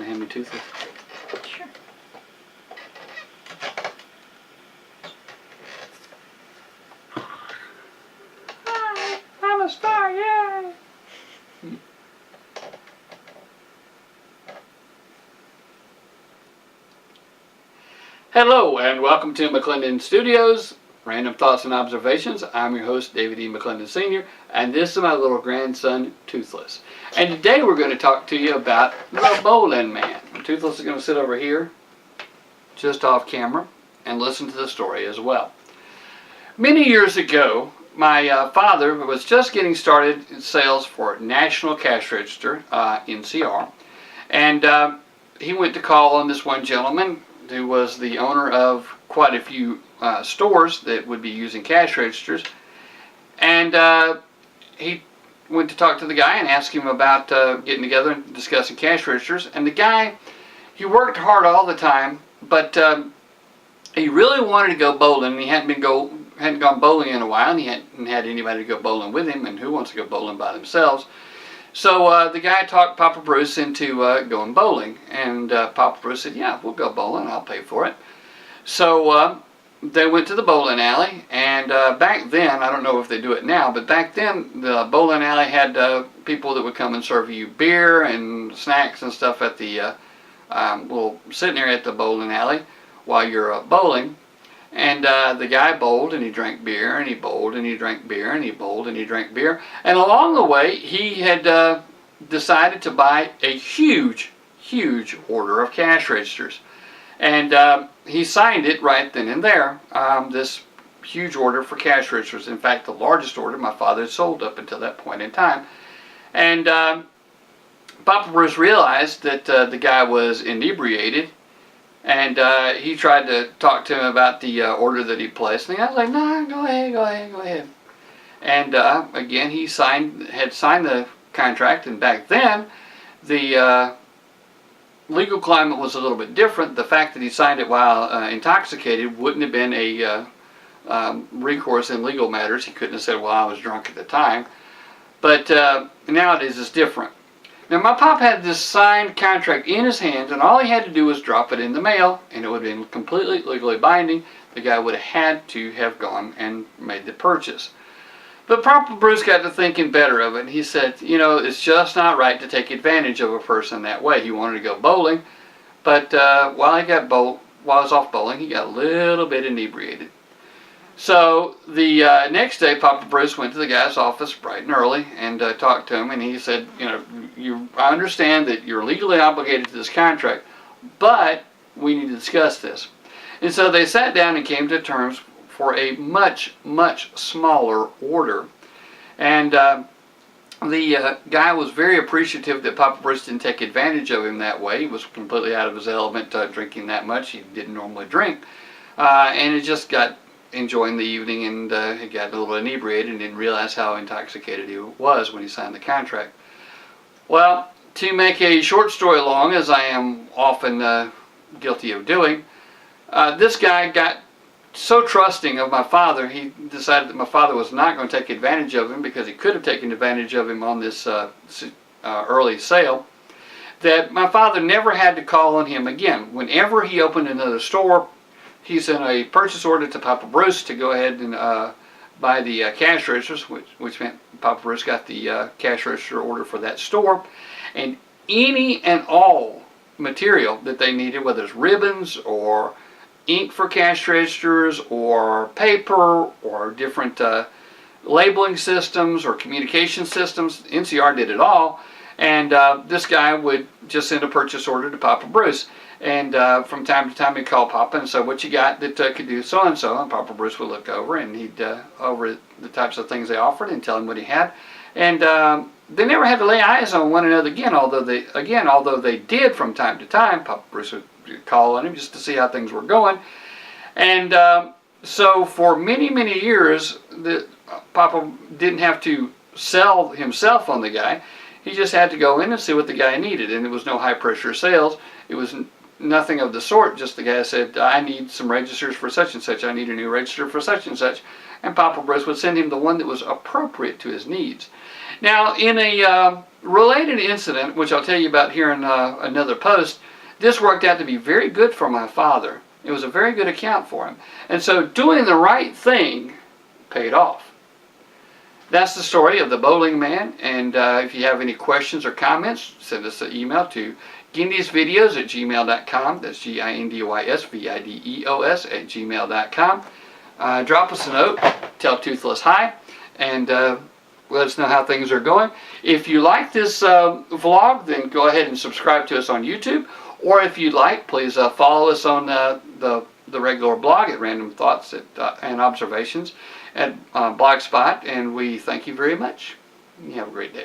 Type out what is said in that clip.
to hand me Toothless? Sure. Hi, I'm a star, yay! Hello and welcome to McClendon Studios, Random Thoughts and Observations. I'm your host, David E. McClendon Sr., and this is my little grandson, Toothless. And today we're going to talk to you about the Bowling Man. Toothless is going to sit over here, just off camera, and listen to the story as well. Many years ago, my father was just getting started in sales for National Cash Register, NCR, and he went to call on this one gentleman who was the owner of quite a few stores that would be using cash registers, and he went to talk to the guy and ask him about getting together and discussing cash registers. And the guy, he worked hard all the time, but he really wanted to go bowling. He hadn't gone bowling in a while, and he hadn't had anybody to go bowling with him, and who wants to go bowling by themselves? So the guy talked Papa Bruce into going bowling, and Papa Bruce said, yeah, we'll go bowling, I'll pay for it. So they went to the bowling alley, and back then, I don't know if they do it now, but back then the bowling alley had people that would come and serve you beer and snacks and stuff at the little sitting area at the bowling alley while you're bowling. And the guy bowled and he drank beer, and he bowled and he drank beer, and he bowled and he drank beer. And along the way, he had decided to buy a huge order of cash registers. And he signed it right then and there, this huge order for cash registers. In fact, the largest order my father had sold up until that point in time. And Papa Bruce realized that the guy was inebriated. And he tried to talk to him about the order that he placed, and the guy was like, "No, go ahead." And again, he had signed the contract, and back then, the legal climate was a little bit different. The fact that he signed it while intoxicated wouldn't have been a recourse in legal matters. He couldn't have said, "Well, I was drunk at the time." But nowadays, it's different. Now, my pop had this signed contract in his hands, and all he had to do was drop it in the mail, and it would have been completely legally binding. The guy would have had to have gone and made the purchase. But Papa Bruce got to thinking better of it, and he said, you know, it's just not right to take advantage of a person that way. He wanted to go bowling, but while I was off bowling, he got a little bit inebriated. So the next day, Papa Bruce went to the guy's office bright and early and talked to him, and he said, you know, I understand that you're legally obligated to this contract, but we need to discuss this. And so they sat down and came to terms for a much smaller order. And the guy was very appreciative that Papa Bruce didn't take advantage of him that way. He was completely out of his element drinking that much. He didn't normally drink. And it just got enjoying the evening, and he got a little inebriated and didn't realize how intoxicated he was when he signed the contract. Well, to make a short story long, as I am often guilty of doing, this guy got so trusting of my father, he decided that my father was not going to take advantage of him, because he could have taken advantage of him on this early sale, that my father never had to call on him again. Whenever he opened another store, he sent a purchase order to Papa Bruce to go ahead and buy the cash registers, which meant Papa Bruce got the cash register order for that store. And any and all material that they needed, whether it's ribbons or ink for cash registers or paper or different labeling systems or communication systems, NCR did it all. And this guy would just send a purchase order to Papa Bruce. And from time to time he'd call Papa and say, what you got that could do so-and-so? And Papa Bruce would look over, and he'd over the types of things they offered and tell him what he had. And they never had to lay eyes on one another again, although they did from time to time. Papa Bruce would call on him just to see how things were going. And so for many years, Papa didn't have to sell himself on the guy. He just had to go in and see what the guy needed, and it was no high-pressure sales. It was nothing of the sort. Just the guy said, I need some registers for such and such. I need a new register for such and such. and Papa Bruce would send him the one that was appropriate to his needs. Now, in a related incident, which I'll tell you about here in another post, this worked out to be very good for my father. It was a very good account for him. And so doing the right thing paid off. That's the story of the bowling man, and if you have any questions or comments, send us an email to gindysvideos@gmail.com. That's gindysvideos@gmail.com. Drop us a note, tell Toothless hi, and let us know how things are going. If you like this vlog, then go ahead and subscribe to us on YouTube, or if you'd like, please follow us on the regular blog at Random Thoughts and Observations at Blogspot, and we thank you very much. You have a great day.